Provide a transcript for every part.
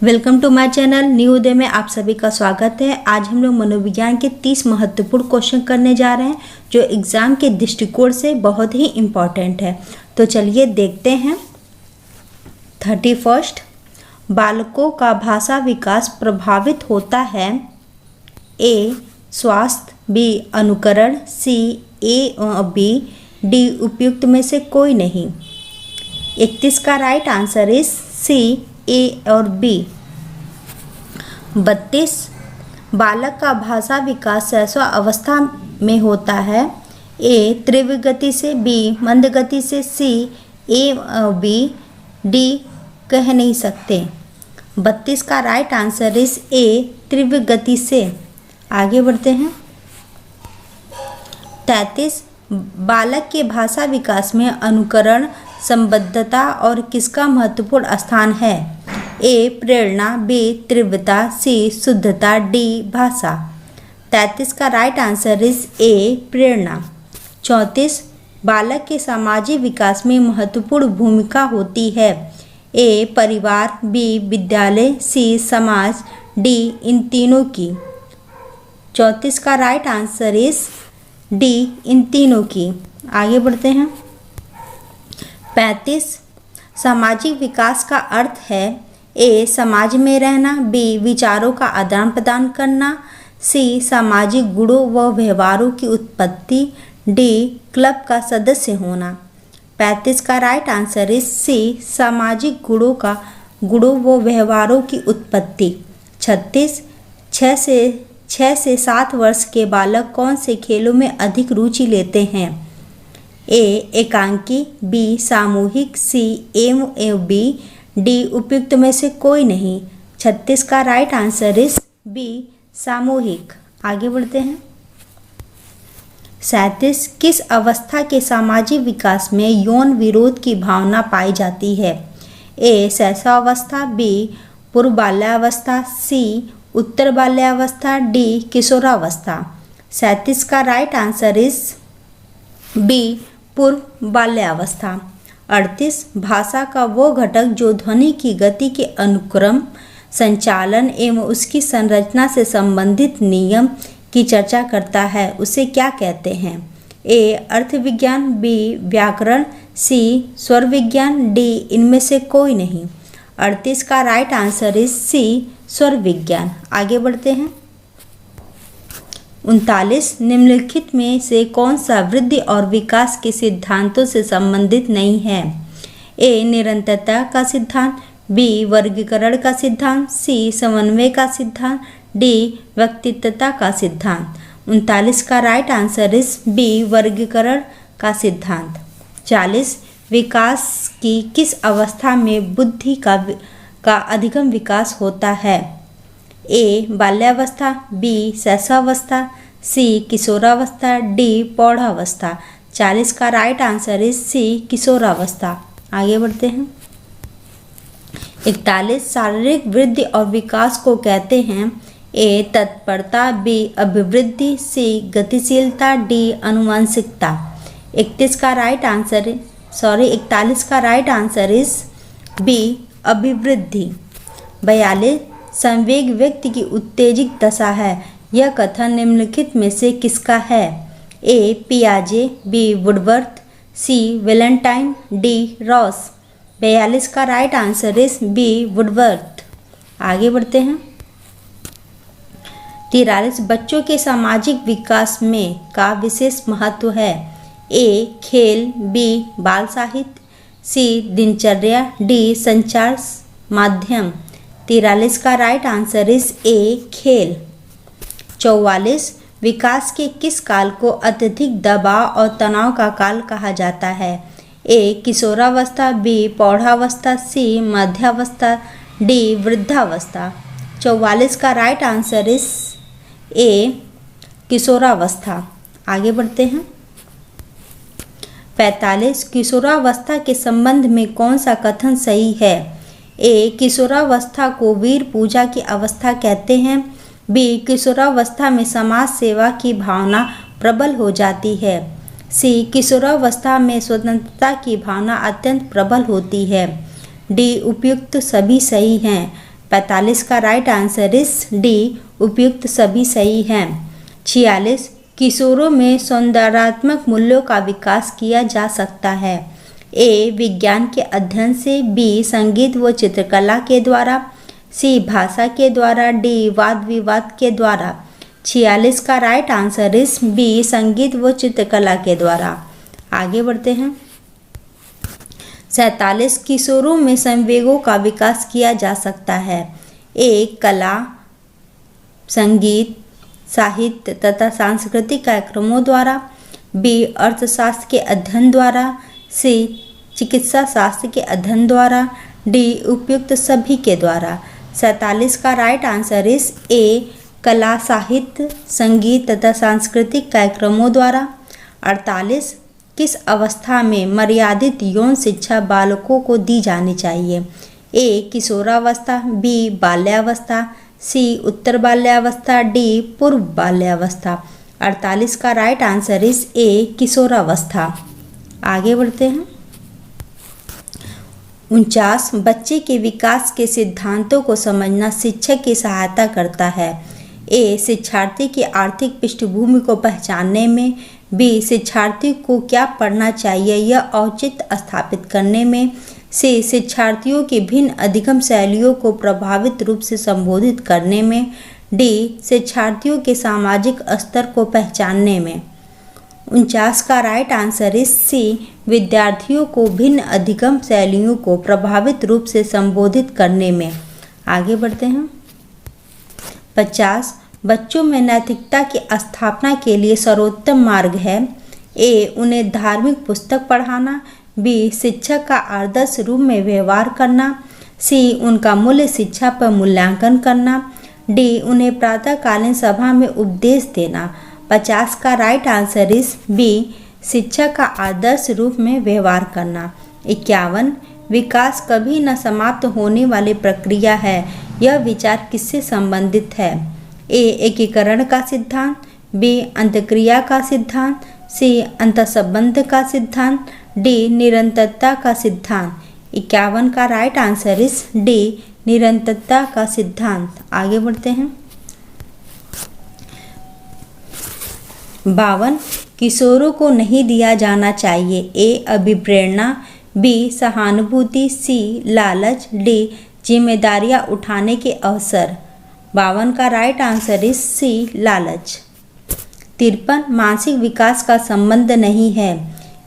Welcome to my channel new Uday में आप सभी का स्वागत है। आज हम लोग मनोविज्ञान के 30 महत्वपूर्ण क्वेश्चन करने जा रहे हैं जो एग्जाम के दृष्टिकोण से बहुत ही इम्पॉर्टेंट है। तो चलिए देखते हैं। 31 बालकों का भाषा विकास प्रभावित होता है। ए स्वास्थ्य, बी अनुकरण, सी ए और बी, डी उपयुक्त में से कोई नहीं। 31 का राइट आंसर इज सी ए और बी। 32 बालक का भाषा विकास शैशव अवस्था में होता है। ए तीव्र गति से, बी मंद गति से, सी ए और बी, डी कह नहीं सकते। 32 का राइट आंसर इज ए तीव्र गति से। आगे बढ़ते हैं। 33 बालक के भाषा विकास में अनुकरण, संबद्धता और किसका महत्वपूर्ण स्थान है। ए प्रेरणा, बी तीव्रता, सी शुद्धता, डी भाषा। 33 का राइट आंसर इज ए प्रेरणा। 34 बालक के सामाजिक विकास में महत्वपूर्ण भूमिका होती है। ए परिवार, बी विद्यालय, सी समाज, डी इन तीनों की। 34 का राइट आंसर इज डी इन तीनों की। आगे बढ़ते हैं। 35 सामाजिक विकास का अर्थ है। ए समाज में रहना, बी विचारों का आदान प्रदान करना, सी सामाजिक गुणों व व्यवहारों की उत्पत्ति, डी क्लब का सदस्य होना। 35 का राइट आंसर इज सी सामाजिक गुणों व व्यवहारों की उत्पत्ति। 36 6 से 7 वर्ष के बालक कौन से खेलों में अधिक रुचि लेते हैं। ए एकांकी, बी सामूहिक, C M A B, D उपयुक्त में से कोई नहीं। 36 का राइट आंसर इज बी सामूहिक। आगे बढ़ते हैं। 37 किस अवस्था के सामाजिक विकास में यौन विरोध की भावना पाई जाती है। ए शैशवावस्था, बी पूर्व बाल्यावस्था, सी उत्तर बाल्यावस्था, डी किशोरावस्था। 37 का राइट आंसर इज बी पूर्व बाल्यावस्था। 38 भाषा का वो घटक जो ध्वनि की गति के अनुक्रम, संचालन एवं उसकी संरचना से संबंधित नियम की चर्चा करता है उसे क्या कहते हैं। ए अर्थ विज्ञान, बी व्याकरण, सी स्वर विज्ञान, डी इनमें से कोई नहीं। 38 का राइट आंसर इज सी स्वर विज्ञान। आगे बढ़ते हैं। 39 निम्नलिखित में से कौन सा वृद्धि और विकास के सिद्धांतों से संबंधित नहीं है। ए निरंतरता का सिद्धांत, बी वर्गीकरण का सिद्धांत, सी समन्वय का सिद्धांत, डी व्यक्तित्वता का सिद्धांत। 39 का राइट आंसर इज बी वर्गीकरण का सिद्धांत। 40 विकास की किस अवस्था में बुद्धि का अधिकतम विकास होता है। ए बाल्यावस्था, बी शैशवावस्था, सी किशोरावस्था, डी प्रौढ़ावस्था। 40 का राइट आंसर इज सी किशोरावस्था। आगे बढ़ते हैं। 41 शारीरिक वृद्धि और विकास को कहते हैं। ए तत्परता, बी अभिवृद्धि, सी गतिशीलता, डी आनुवंशिकता। 41 का राइट आंसर इज बी अभिवृद्धि। 42 संवेग व्यक्ति की उत्तेजित दशा है। यह कथन निम्नलिखित में से किसका है। ए पियाजे, B Woodworth, C Valentine, D Ross. 42 का right answer is B Woodworth. आगे बढ़ते हैं। 43 बच्चों के सामाजिक विकास में का विशेष महत्व है। ए खेल, बी बाल साहित्य, सी दिनचर्या, डी संचार माध्यम। 43 का राइट आंसर इज ए खेल। 44 विकास के किस काल को अत्यधिक दबाव और तनाव का काल कहा जाता है। ए किशोरावस्था, बी प्रौढ़ावस्था, सी मध्यावस्था, डी वृद्धावस्था। 44 का राइट आंसर इज ए किशोरावस्था। आगे बढ़ते हैं। 45 किशोरावस्था के संबंध में कौन सा कथन सही है। ए किशोरावस्था को वीर पूजा की अवस्था कहते हैं, बी किशोरावस्था में समाज सेवा की भावना प्रबल हो जाती है, सी किशोरावस्था में स्वतंत्रता की भावना अत्यंत प्रबल होती है, डी उपयुक्त सभी सही हैं। 45 का राइट आंसर इज डी, उपयुक्त सभी सही हैं। 46 किशोरों में सौंदर्यात्मक मूल्यों का विकास किया जा सकता है। ए विज्ञान के अध्ययन से, बी संगीत व चित्रकला के द्वारा, सी भाषा के द्वारा, डी वाद विवाद के द्वारा। 46 का राइट आंसर इज बी संगीत व चित्रकला के द्वारा। आगे बढ़ते हैं। 47 किशोरों में संवेगों का विकास किया जा सकता है। ए कला, संगीत, साहित्य तथा सांस्कृतिक कार्यक्रमों द्वारा, बी अर्थशास्त्र के अध्ययन द्वारा, सी चिकित्सा शास्त्र के अध्ययन द्वारा, डी उपयुक्त सभी के द्वारा। 47 का राइट आंसर इज ए कला, साहित्य, संगीत तथा सांस्कृतिक कार्यक्रमों द्वारा। 48 किस अवस्था में मर्यादित यौन शिक्षा बालकों को दी जानी चाहिए। ए किशोरावस्था, बी बाल्यावस्था, सी उत्तर बाल्यावस्था, डी पूर्व बाल्यावस्था। 48 का राइट आंसर इज ए किशोरावस्था। आगे बढ़ते हैं। 49 बच्चे के विकास के सिद्धांतों को समझना शिक्षक की सहायता करता है। ए शिक्षार्थी की आर्थिक पृष्ठभूमि को पहचानने में, बी शिक्षार्थी को क्या पढ़ना चाहिए यह औचित्य स्थापित करने में, सी शिक्षार्थियों की भिन्न अधिगम शैलियों को प्रभावित रूप से संबोधित करने में, डी शिक्षार्थियों के सामाजिक स्तर को पहचानने में। 49 का राइट आंसर इज सी विद्यार्थियों को भिन्न अधिगम शैलियों को प्रभावित रूप से संबोधित करने में। आगे बढ़ते हैं। 50 बच्चों में नैतिकता की स्थापना के लिए सर्वोत्तम मार्ग है। ए उन्हें धार्मिक पुस्तक पढ़ाना, बी शिक्षक का आदर्श रूप में व्यवहार करना, सी उनका मूल्य शिक्षा पर मूल्यांकन करना, डी उन्हें प्रातःकालीन सभा में उपदेश देना। 50 का राइट आंसर इज बी शिक्षक का आदर्श रूप में व्यवहार करना। 51 विकास कभी न समाप्त होने वाली प्रक्रिया है, यह विचार किससे संबंधित है। ए एकीकरण का सिद्धांत, बी अंतक्रिया का सिद्धांत, सी अंतःसंबंध का सिद्धांत, डी निरंतरता का सिद्धांत। 51 का राइट आंसर इज डी निरंतरता का सिद्धांत। आगे बढ़ते हैं। 52 किशोरों को नहीं दिया जाना चाहिए। ए अभिप्रेरणा, बी सहानुभूति, सी लालच, डी जिम्मेदारियां उठाने के अवसर। 52 का राइट आंसर इज सी लालच। 53 मानसिक विकास का संबंध नहीं है।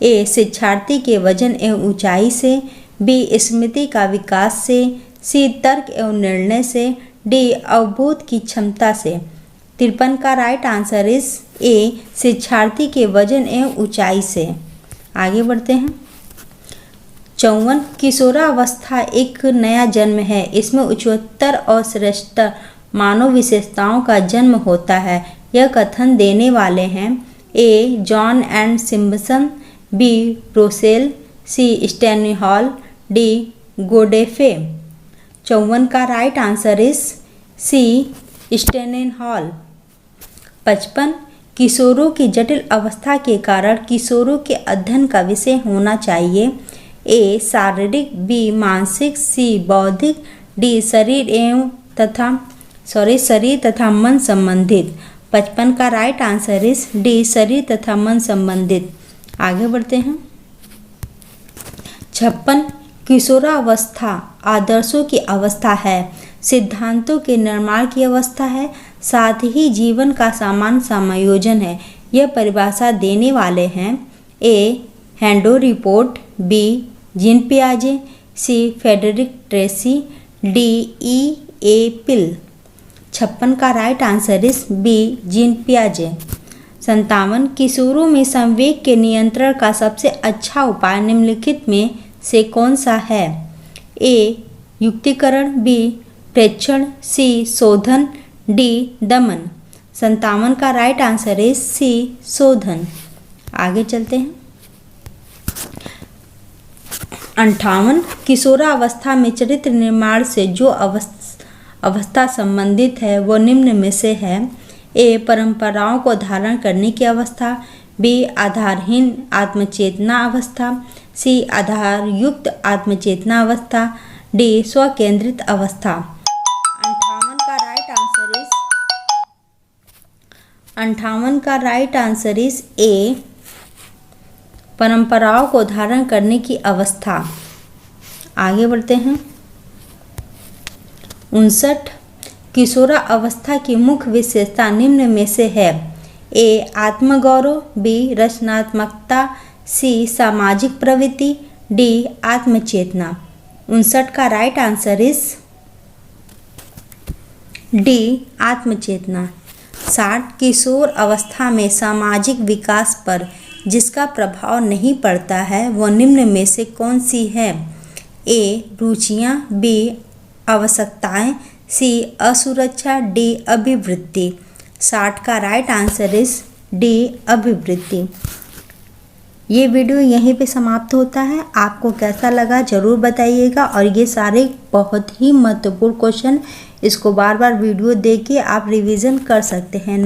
ए शिक्षार्थी के वजन एवं ऊंचाई से, बी स्मृति का विकास से, सी तर्क एवं निर्णय से, डी अवबोध की क्षमता से। 53 का राइट आंसर इज ए शिक्षार्थी के वजन एवं ऊंचाई से। आगे बढ़ते हैं। 54 किशोरावस्था एक नया जन्म है, इसमें उच्चतर और श्रेष्ठ मानव विशेषताओं का जन्म होता है। यह कथन देने वाले हैं A John and Simpson, B Rosell, C Stanley Hall, D गोडेफे। 54 का right answer is C Stanley Hall. 55 किशोरों की जटिल अवस्था के कारण किशोरों के अध्ययन का विषय होना चाहिए। ए शारीरिक, बी मानसिक, सी बौद्धिक, डी शरीर तथा मन संबंधित। 55 का राइट आंसर इज डी शरीर तथा मन संबंधित। आगे बढ़ते हैं। 56 किशोरावस्था आदर्शों की अवस्था है, सिद्धांतों के निर्माण की अवस्था है, साथ ही जीवन का समान समायोजन है। यह परिभाषा देने वाले हैं ए हैंडो रिपोर्ट, बी जीन पियाजे, C Frederick Tracy, D E A Peel. 56 का right answer is B Jean पियाजे। 57 किशोरों में संवेग के नियंत्रण का सबसे अच्छा उपाय निम्नलिखित में से कौन सा है। ए युक्तिकरण, बी प्रेक्षण, सी शोधन, डी दमन। 57 का राइट आंसर इज सी शोधन। आगे चलते हैं। 58 किशोरावस्था में चरित्र निर्माण से जो अवस्था संबंधित है वो निम्न में से है। ए परंपराओं को धारण करने की अवस्था, बी आधारहीन आत्मचेतना अवस्था, सी आधार युक्त आत्मचेतना अवस्था, डी स्वकेंद्रित अवस्था। 58 का राइट आंसर इज ए, परंपराओं को धारण करने की अवस्था। आगे बढ़ते हैं। 59 किशोरा अवस्था की मुख्य विशेषता निम्न में से है। ए आत्मगौरव, बी रचनात्मकता, सी सामाजिक प्रवृत्ति, डी आत्मचेतना। 59 का राइट आंसर इज डी आत्मचेतना। 60 किशोर अवस्था में सामाजिक विकास पर जिसका प्रभाव नहीं पड़ता है वह निम्न में से कौन सी है। ए रुचियाँ, बी आवश्यकताएं, सी असुरक्षा, डी अभिवृत्ति। 60 का राइट आंसर इज डी अभिवृत्ति। ये वीडियो यहीं पे समाप्त होता है। आपको कैसा लगा ज़रूर बताइएगा, और ये सारे बहुत ही महत्वपूर्ण क्वेश्चन, इसको बार बार वीडियो देख के आप रिवीजन कर सकते हैं।